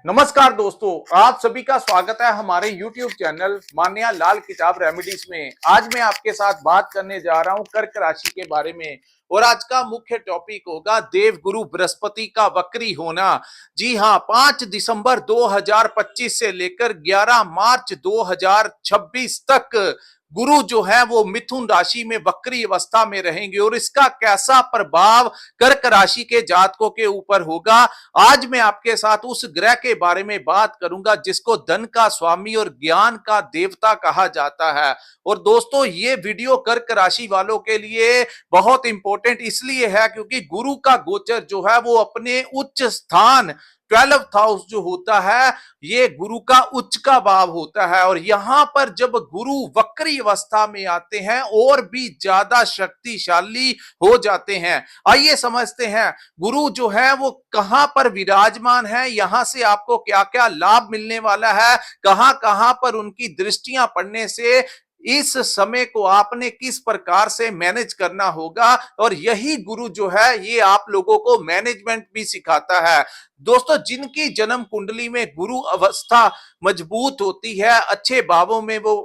नमस्कार दोस्तों, आप सभी का स्वागत है हमारे YouTube चैनल मान्या लाल किताब रेमेडीज में। आज मैं आपके साथ बात करने जा रहा हूं कर्क राशि के बारे में और आज का मुख्य टॉपिक होगा देव गुरु बृहस्पति का वक्री होना। जी हां, 5 दिसंबर 2025 से लेकर 11 मार्च 2026 तक गुरु जो है वो मिथुन राशि में वक्री अवस्था में रहेंगे और इसका कैसा प्रभाव कर्क राशि के जातकों के ऊपर होगा। आज मैं आपके साथ उस ग्रह के बारे में बात करूंगा जिसको धन का स्वामी और ज्ञान का देवता कहा जाता है। और दोस्तों, ये वीडियो कर्क राशि वालों के लिए बहुत इंपॉर्टेंट इसलिए है क्योंकि गुरु का गोचर जो है वो अपने उच्च स्थान 12th हाउस जो होता है, ये गुरु का उच्च का भाव होता है और यहां पर जब गुरु वक्री अवस्था में आते हैं और भी ज्यादा शक्तिशाली हो जाते हैं। आइए समझते हैं गुरु जो है वो कहां पर विराजमान है, यहां से आपको क्या क्या लाभ मिलने वाला है, कहां कहां पर उनकी दृष्टियां पड़ने से इस समय को आपने किस प्रकार से मैनेज करना होगा। और यही गुरु जो है ये आप लोगों को मैनेजमेंट भी सिखाता है। दोस्तों, जिनकी जन्म कुंडली में गुरु अवस्था मजबूत होती है, अच्छे भावों में वो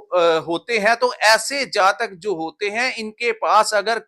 होते हैं, तो ऐसे जातक जो होते हैं इनके पास अगर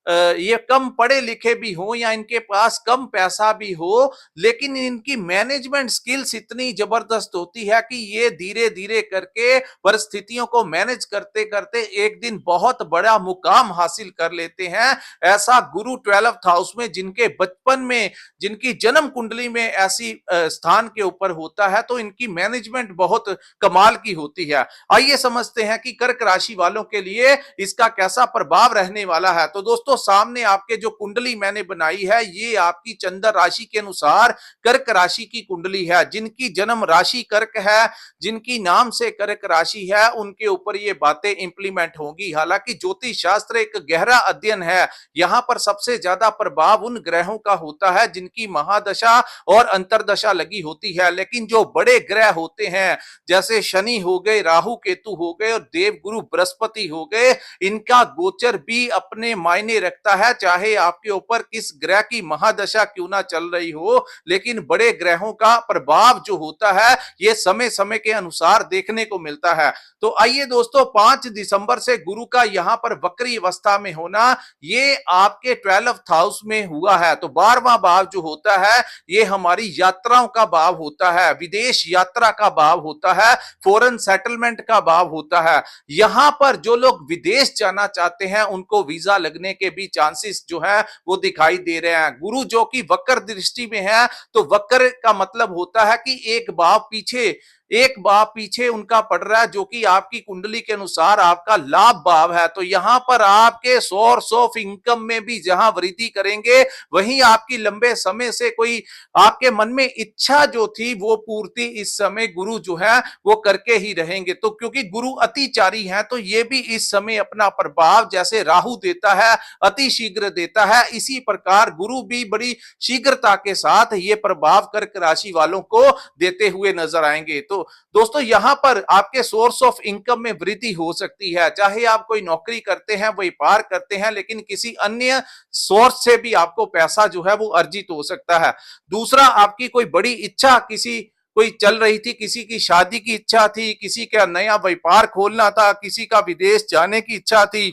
ये कम पढ़े लिखे भी हो या इनके पास कम पैसा भी हो, लेकिन इनकी मैनेजमेंट स्किल्स इतनी जबरदस्त होती है कि ये धीरे धीरे करके परिस्थितियों को मैनेज करते करते एक दिन बहुत बड़ा मुकाम हासिल कर लेते हैं। ऐसा गुरु 12th हाउस में जिनके बचपन में, जिनकी जन्म कुंडली में ऐसी स्थान के ऊपर होता है, तो इनकी मैनेजमेंट बहुत कमाल की होती है। आइए समझते हैं कि कर्क राशि वालों के लिए इसका कैसा प्रभाव रहने वाला है। तो दोस्तों, सामने आपके जो कुंडली मैंने बनाई है ये आपकी चंद्र राशि के अनुसार कर्क राशि की कुंडली है। जिनकी जन्म राशि कर्क है, जिनकी नाम से कर्क राशि है, उनके ऊपर ये बातें इंप्लीमेंट होंगी। हालांकि ज्योतिष शास्त्र एक गहरा अध्ययन है, यहां पर सबसे ज्यादा प्रभाव उन ग्रहों का होता है जिनकी महादशा और अंतरदशा लगी होती है। लेकिन जो बड़े ग्रह होते हैं जैसे शनि हो गए, राहु केतु हो गए और देव गुरु बृहस्पति हो गए, इनका गोचर भी अपने मायने रखता है। चाहे आपके ऊपर किस ग्रह की महादशा क्यों ना चल रही हो, लेकिन बड़े ग्रहों का प्रभाव जो होता है ये समय समय के अनुसार देखने को मिलता है। तो आइए दोस्तों, 5 दिसंबर से गुरु का यहां पर वक्री अवस्था में होना ये आपके 12th हाउस में हुआ है। तो 12वां भाव जो होता है ये हमारी यात्राओं का भाव होता है, विदेश यात्रा का भाव होता है, फॉरेन सेटलमेंट का भाव होता है। यहां पर जो लोग विदेश जाना चाहते हैं उनको वीजा लगने के भी चांसेस जो है वो दिखाई दे रहे हैं। गुरु जो कि वक्र दृष्टि में है, तो वक्र का मतलब होता है कि एक भाव पीछे उनका पड़ रहा है, जो कि आपकी कुंडली के अनुसार आपका लाभ भाव है। तो यहां पर आपके सोर्स ऑफ इनकम में भी जहां वृद्धि करेंगे, वहीं आपकी लंबे समय से कोई आपके मन में इच्छा जो थी वो पूर्ति इस समय गुरु जो है वो करके ही रहेंगे। तो क्योंकि गुरु अतिचारी हैं, तो ये भी इस समय अपना प्रभाव जैसे राहु देता है, अति शीघ्र देता है, इसी प्रकार गुरु भी बड़ी शीघ्रता के साथ ये प्रभाव कर्क राशि वालों को देते हुए नजर आएंगे। तो दोस्तों, यहां पर आपके सोर्स ऑफ इनकम में वृद्धि हो सकती है। चाहे आप कोई नौकरी करते हैं, व्यापार करते हैं, लेकिन किसी अन्य सोर्स से भी आपको पैसा जो है वो अर्जित हो सकता है। दूसरा, आपकी कोई बड़ी इच्छा कोई चल रही थी, किसी की शादी की इच्छा थी, किसी का नया व्यापार खोलना था, किसी का विदेश जाने की इच्छा थी,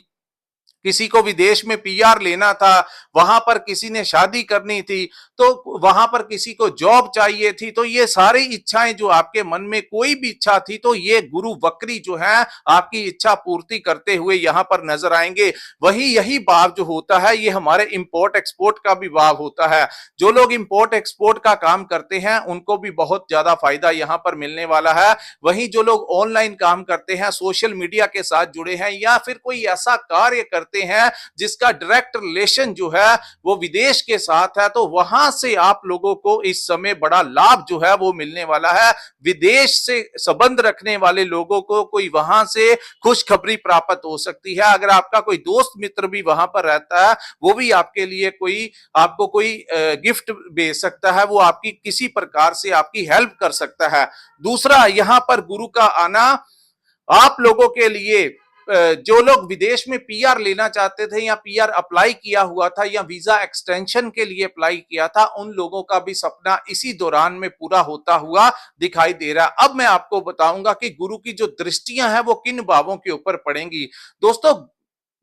किसी को विदेश में पीआर लेना था, वहां पर किसी ने शादी करनी थी, तो वहां पर किसी को जॉब चाहिए थी, तो ये सारी इच्छाएं जो आपके मन में कोई भी इच्छा थी, तो ये गुरु वक्री जो है आपकी इच्छा पूर्ति करते हुए यहां पर नजर आएंगे। वही यही भाव जो होता है ये हमारे इंपोर्ट एक्सपोर्ट का भी भाव होता है। जो लोग इंपोर्ट एक्सपोर्ट का काम करते हैं उनको भी बहुत ज्यादा फायदा यहां पर मिलने वाला है। वहीं जो लोग ऑनलाइन काम करते हैं, सोशल मीडिया के साथ जुड़े हैं, या फिर कोई ऐसा कार्य करते हैं जिसका डायरेक्ट रिलेशन जो है वो विदेश के साथ है, तो वहां से आप लोगों को इस समय बड़ा लाभ जो है वो मिलने वाला है। विदेश से संबंध रखने वाले लोगों को कोई वहां से खुशखबरी प्राप्त हो सकती है। अगर आपका कोई दोस्त मित्र भी वहां पर रहता है, वो भी आपके लिए आपको कोई गिफ्ट भेज सकता है, वो आपकी किसी प्रकार से आपकी हेल्प कर सकता है। दूसरा, यहां पर गुरु का आना आप लोगों के लिए जो लोग विदेश में पीआर लेना चाहते थे या पीआर अप्लाई किया हुआ था या वीजा एक्सटेंशन के लिए अप्लाई किया था, उन लोगों का भी सपना इसी दौरान में पूरा होता हुआ दिखाई दे रहा है। अब मैं आपको बताऊंगा कि गुरु की जो दृष्टियां हैं वो किन भावों के ऊपर पड़ेंगी। दोस्तों,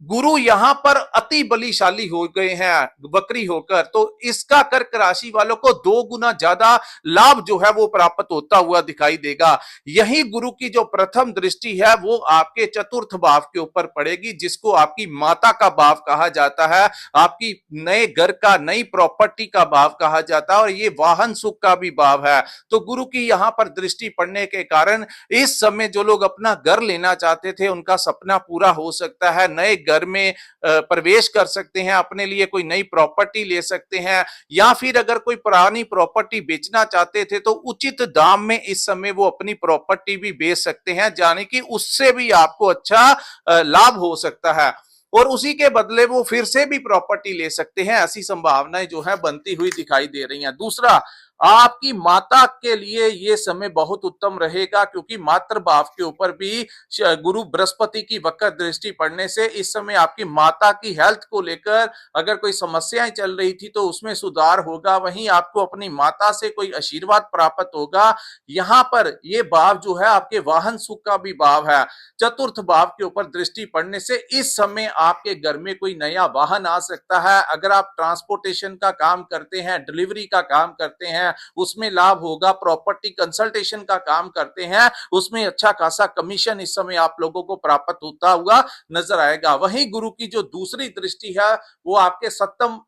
गुरु यहां पर अति बलिशाली हो गए हैं वक्री होकर, तो इसका कर्क राशि वालों को 2 गुना ज्यादा लाभ जो है वो प्राप्त होता हुआ दिखाई देगा। यही गुरु की जो प्रथम दृष्टि है वो आपके चतुर्थ भाव के ऊपर पड़ेगी, जिसको आपकी माता का भाव कहा जाता है, आपकी नए घर का, नई प्रॉपर्टी का भाव कहा जाता है, और ये वाहन सुख का भी भाव है। तो गुरु की यहां पर दृष्टि पड़ने के कारण इस समय जो लोग अपना घर लेना चाहते थे उनका सपना पूरा हो सकता है, नए घर में प्रवेश कर सकते हैं, अपने लिए कोई नई प्रॉपर्टी ले सकते हैं, या फिर अगर कोई पुरानी प्रॉपर्टी बेचना चाहते थे तो उचित दाम में इस समय वो अपनी प्रॉपर्टी भी बेच सकते हैं, यानी कि उससे भी आपको अच्छा लाभ हो सकता है, और उसी के बदले वो फिर से भी प्रॉपर्टी ले सकते हैं। ऐसी संभावनाएं जो है बनती हुई दिखाई दे रही हैं। दूसरा, आपकी माता के लिए ये समय बहुत उत्तम रहेगा, क्योंकि मातृ भाव के ऊपर भी गुरु बृहस्पति की वक्र दृष्टि पड़ने से इस समय आपकी माता की हेल्थ को लेकर अगर कोई समस्याएं चल रही थी तो उसमें सुधार होगा, वहीं आपको अपनी माता से कोई आशीर्वाद प्राप्त होगा। यहाँ पर ये भाव जो है आपके वाहन सुख का भी भाव है, चतुर्थ भाव के ऊपर दृष्टि पड़ने से इस समय आपके घर में कोई नया वाहन आ सकता है। अगर आप ट्रांसपोर्टेशन का काम करते हैं, डिलीवरी का काम करते हैं, उसमें लाभ होगा। प्रॉपर्टी कंसल्टेशन का काम करते हैं, उसमें अच्छा खासा कमीशन इस समय आप लोगों को प्राप्त होता हुआ नजर आएगा। वहीं गुरु की जो दूसरी दृष्टि है वो आपके सप्तम,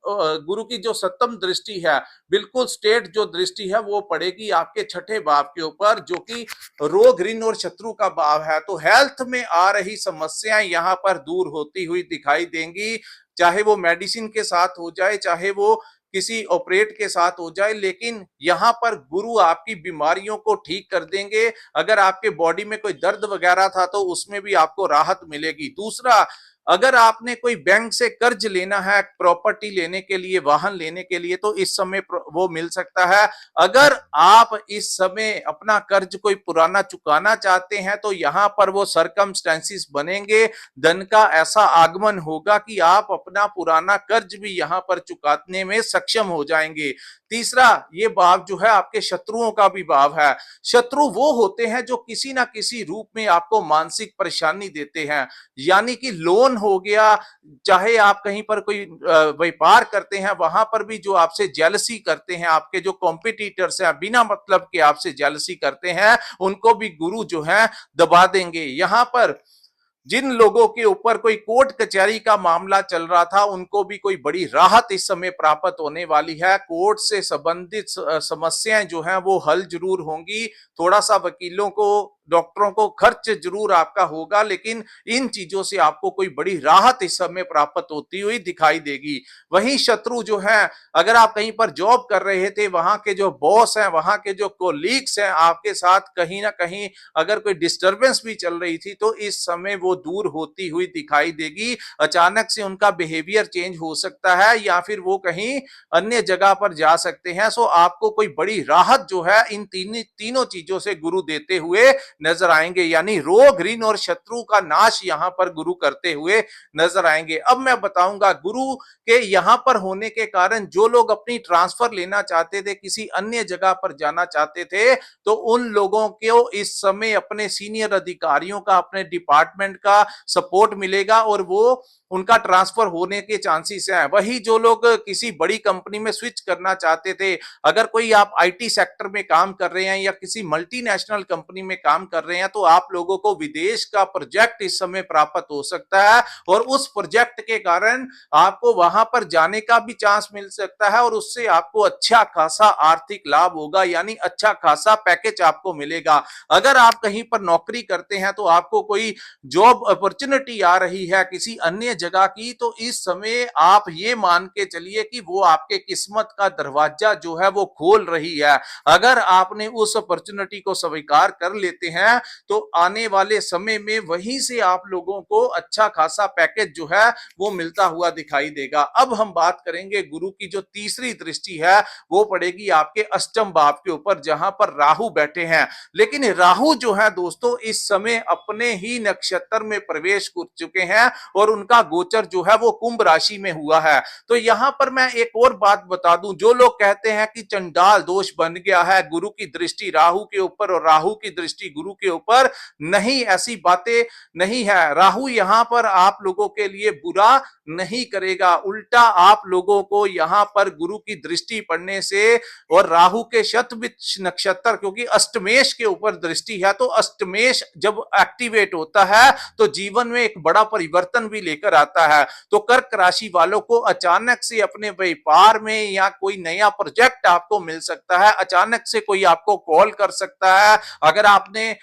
गुरु की जो सप्तम दृष्टि है, बिल्कुल स्टेट जो दृष्टि है वो पड़ेगी आपके छठे भाव के ऊपर, जो कि रोग, ऋण और शत्रु का भाव है। तो हेल्थ में आ रही समस्याएं यहां पर दूर होती हुई दिखाई देंगी, चाहे वो मेडिसिन के साथ हो जाए, चाहे वो किसी ऑपरेट के साथ हो जाए, लेकिन यहां पर गुरु आपकी बीमारियों को ठीक कर देंगे। अगर आपके बॉडी में कोई दर्द वगैरह था तो उसमें भी आपको राहत मिलेगी। दूसरा, अगर आपने कोई बैंक से कर्ज लेना है प्रॉपर्टी लेने के लिए, वाहन लेने के लिए, तो इस समय वो मिल सकता है। अगर आप इस समय अपना कर्ज कोई पुराना चुकाना चाहते हैं तो यहां पर वो सरकमस्टेंसेस बनेंगे, धन का ऐसा आगमन होगा कि आप अपना पुराना कर्ज भी यहां पर चुकाने में सक्षम हो जाएंगे। तीसरा, ये भाव जो है आपके शत्रुओं का भी भाव है। शत्रु वो होते हैं जो किसी ना किसी रूप में आपको मानसिक परेशानी देते हैं, यानी कि लोन हो गया, चाहे आप कहीं पर कोई व्यापार करते हैं वहां पर भी जो आपसे जेलसी करते हैं, आपके जो कॉम्पिटिटर्स हैं बिना मतलब के आपसे जेलसी करते हैं, उनको भी गुरु जो है दबा देंगे। यहां पर जिन लोगों के ऊपर कोई कोर्ट कचहरी का मामला चल रहा था उनको भी कोई बड़ी राहत इस समय प्राप्त होने वाली है। कोर्ट से संबंधित समस्याएं जो हैं वो हल जरूर होंगी। थोड़ा सा वकीलों को, डॉक्टरों को खर्च जरूर आपका होगा, लेकिन इन चीजों से आपको कोई बड़ी राहत इस समय प्राप्त होती हुई दिखाई देगी। वहीं शत्रु जो है, अगर आप कहीं पर जॉब कर रहे थे, वहां के जो बॉस हैं, वहां के जो कोलीग्स हैं, आपके साथ कहीं ना कहीं अगर कोई डिस्टरबेंस भी चल रही थी तो इस समय वो दूर होती हुई दिखाई देगी। अचानक से उनका बिहेवियर चेंज हो सकता है या फिर वो कहीं अन्य जगह पर जा सकते हैं। सो आपको कोई बड़ी राहत जो है इन तीनों चीजों से गुरु देते हुए नजर आएंगे, यानी रोग, ऋण और शत्रु का नाश यहां पर गुरु करते हुए नजर आएंगे। अब मैं बताऊंगा गुरु के यहां पर होने के कारण जो लोग अपनी ट्रांसफर लेना चाहते थे, किसी अन्य जगह पर जाना चाहते थे, तो उन लोगों को इस समय अपने सीनियर अधिकारियों का, अपने डिपार्टमेंट का सपोर्ट मिलेगा और वो उनका ट्रांसफर होने के चांसेस हैं। वही जो लोग किसी बड़ी कंपनी में स्विच करना चाहते थे, अगर कोई आप आईटी सेक्टर में काम कर रहे हैं या किसी मल्टीनेशनल कंपनी में काम कर रहे हैं, तो आप लोगों को विदेश का प्रोजेक्ट इस समय प्राप्त हो सकता है और उस प्रोजेक्ट के कारण आपको वहां पर जाने का भी चांस मिल सकता है और उससे आपको अच्छा खासा आर्थिक लाभ होगा, यानी अच्छा खासा पैकेज आपको मिलेगा। अगर आप कहीं पर नौकरी करते हैं तो आपको कोई जॉब अपॉर्चुनिटी आ रही है किसी अन्य जगह की, तो इस समय आप ये मान के चलिए कि वो आपके किस्मत का दरवाजा जो है वो खोल रही है। अगर आपने उस अपॉर्चुनिटी को स्वीकार कर लेते हैं तो आने वाले समय में वहीं से आप लोगों को अच्छा खासा पैकेज जो है वो मिलता हुआ दिखाई देगा। अब हम बात करेंगे गुरु की जो तीसरी दृष्टि है वो पड़ेगी आपके अष्टम भाव के ऊपर, जहां पर राहु बैठे हैं। लेकिन राहु जो है दोस्तों इस समय अपने ही नक्षत्र में प्रवेश कर चुके हैं और उनका गोचर जो है वो कुंभ राशि में हुआ है। तो यहां पर मैं एक और बात बता दूं, जो लोग कहते हैं कि चंडाल दोष बन गया है, गुरु की दृष्टि राहु के ऊपर और राहु की दृष्टि गुरु के ऊपर, नहीं, ऐसी बातें नहीं है। राहु यहां पर आप लोगों के लिए बुरा नहीं करेगा, उल्टा आप लोगों को यहां पर गुरु की दृष्टि पड़ने से और राहु के शतभिष नक्षत्र, क्योंकि अष्टमेश के ऊपर दृष्टि है, तो अष्टमेश जब एक्टिवेट होता है तो जीवन में एक बड़ा परिवर्तन भी लेकर आता है। तो कर्क राशि वालों को अचानक से अपने व्यापार में या कोई नया प्रोजेक्ट आपको मिल सकता है, अचानक से कोई आपको कॉल कर सकता है। अगर आपने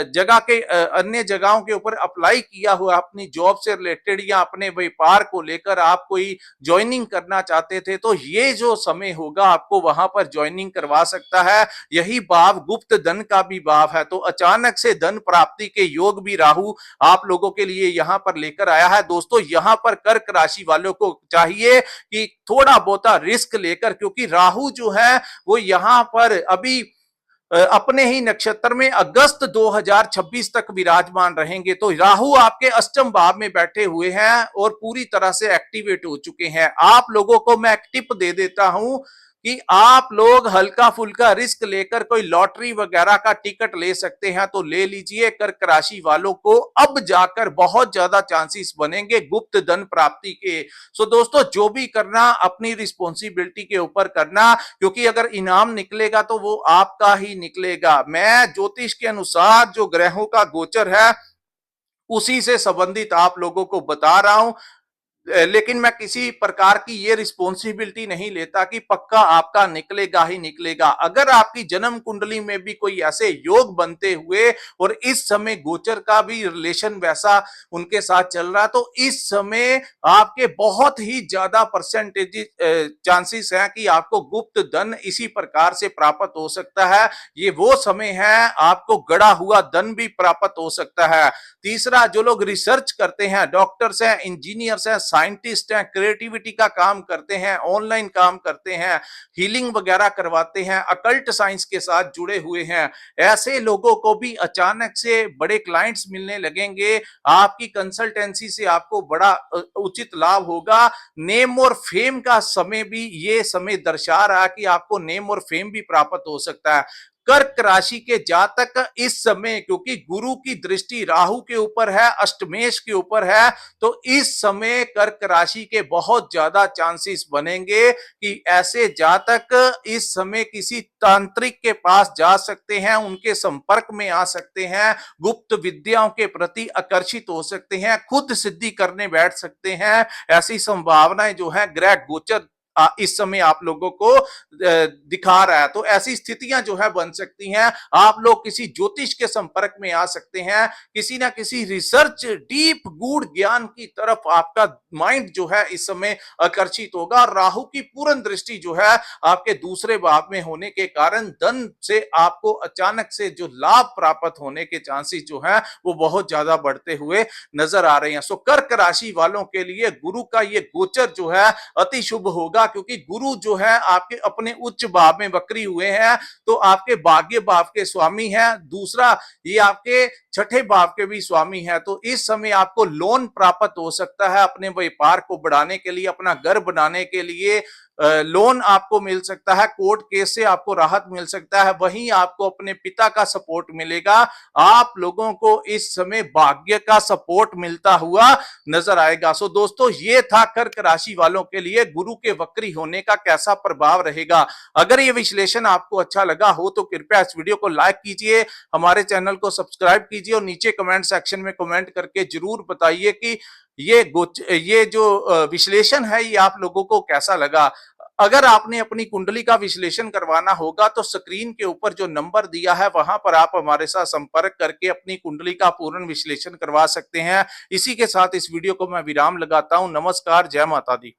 जगह के अन्य जगहों के ऊपर अप्लाई किया हुआ अपनी जॉब से रिलेटेड या अपने व्यापार को लेकर आप कोई ज्वाइनिंग करना चाहते थे, तो ये जो समय होगा आपको वहां पर ज्वाइनिंग करवा सकता है। यही भाव गुप्त धन का भी भाव है, तो अचानक से धन प्राप्ति के योग भी राहु आप लोगों के लिए यहां पर लेकर आया है। दोस्तों यहां पर कर्क राशि वालों को चाहिए कि थोड़ा बहुता रिस्क लेकर, क्योंकि राहु जो है वो यहां पर अभी अपने ही नक्षत्र में अगस्त 2026 तक विराजमान रहेंगे। तो राहु आपके अष्टम भाव में बैठे हुए हैं और पूरी तरह से एक्टिवेट हो चुके हैं। आप लोगों को मैं एक टिप दे देता हूं कि आप लोग हल्का फुल्का रिस्क लेकर कोई लॉटरी वगैरह का टिकट ले सकते हैं तो ले लीजिए। कर्क राशि वालों को अब जाकर बहुत ज्यादा चांसेस बनेंगे गुप्त धन प्राप्ति के। सो दोस्तों जो भी करना अपनी रिस्पॉन्सिबिलिटी के ऊपर करना, क्योंकि अगर इनाम निकलेगा तो वो आपका ही निकलेगा। मैं ज्योतिष के अनुसार जो ग्रहों का गोचर है उसी से संबंधित आप लोगों को बता रहा हूं, लेकिन मैं किसी प्रकार की ये रिस्पॉन्सिबिलिटी नहीं लेता कि पक्का आपका निकलेगा ही निकलेगा। अगर आपकी जन्म कुंडली में भी कोई ऐसे योग बनते हुए और इस समय गोचर का भी रिलेशन वैसा उनके साथ चल रहा, तो इस समय आपके बहुत ही ज्यादा परसेंटेज चांसेस हैं कि आपको गुप्त धन इसी प्रकार से प्राप्त हो सकता है। ये वो समय है आपको गड़ा हुआ धन भी प्राप्त हो सकता है। तीसरा, जो लोग रिसर्च करते हैं, डॉक्टर्स हैं, इंजीनियर्स हैं, साइंटिस्ट हैं, क्रिएटिविटी का काम करते हैं, ऑनलाइन काम करते हैं, हीलिंग वगैरह करवाते हैं, अकल्ट साइंस के साथ जुड़े हुए हैं, ऐसे लोगों को भी अचानक से बड़े क्लाइंट्स मिलने लगेंगे। आपकी कंसल्टेंसी से आपको बड़ा उचित लाभ होगा। नेम और फेम का समय भी ये समय दर्शा रहा है कि आपको नेम और फेम भी प्राप्त हो सकता है। कर्क राशि के जातक इस समय, क्योंकि गुरु की दृष्टि राहु के ऊपर है, अष्टमेश के ऊपर है, तो इस समय कर्क राशि के बहुत ज्यादा चांसेस बनेंगे कि ऐसे जातक इस समय किसी तांत्रिक के पास जा सकते हैं, उनके संपर्क में आ सकते हैं, गुप्त विद्याओं के प्रति आकर्षित हो सकते हैं, खुद सिद्धि करने बैठ सकते हैं। ऐसी संभावनाएं जो है ग्रह गोचर इस समय आप लोगों को दिखा रहा है। तो ऐसी स्थितियां जो है बन सकती हैं। आप लोग किसी ज्योतिष के संपर्क में आ सकते हैं, किसी ना किसी रिसर्च डीप गूढ़ ज्ञान की तरफ आपका माइंड जो है इस समय आकर्षित होगा। राहु की पूर्ण दृष्टि जो है आपके दूसरे भाव में होने के कारण धन से आपको अचानक से जो लाभ प्राप्त होने के चांसेस जो है वो बहुत ज्यादा बढ़ते हुए नजर आ रहे हैं। सो कर्क राशि वालों के लिए गुरु का ये गोचर जो है अति शुभ होगा, क्योंकि गुरु जो है आपके अपने उच्च भाव में वक्री हुए हैं, तो आपके भाग्य भाव के स्वामी हैं। दूसरा, ये आपके छठे भाव के भी स्वामी हैं। तो इस समय आपको लोन प्राप्त हो सकता है अपने व्यापार को बढ़ाने के लिए, अपना घर बनाने के लिए लोन आपको मिल सकता है, कोर्ट केस से आपको राहत मिल सकता है, वहीं आपको अपने पिता का सपोर्ट मिलेगा। आप लोगों को इस समय भाग्य का सपोर्ट मिलता हुआ नजर आएगा। सो दोस्तों ये था कर्क राशि वालों के लिए गुरु के वक्री होने का कैसा प्रभाव रहेगा। अगर ये विश्लेषण आपको अच्छा लगा हो तो कृपया इस वीडियो को लाइक कीजिए, हमारे चैनल को सब्सक्राइब कीजिए और नीचे कमेंट सेक्शन में कमेंट करके जरूर बताइए कि ये जो विश्लेषण है ये आप लोगों को कैसा लगा। अगर आपने अपनी कुंडली का विश्लेषण करवाना होगा तो स्क्रीन के ऊपर जो नंबर दिया है वहां पर आप हमारे साथ संपर्क करके अपनी कुंडली का पूर्ण विश्लेषण करवा सकते हैं। इसी के साथ इस वीडियो को मैं विराम लगाता हूं। नमस्कार, जय माता दी।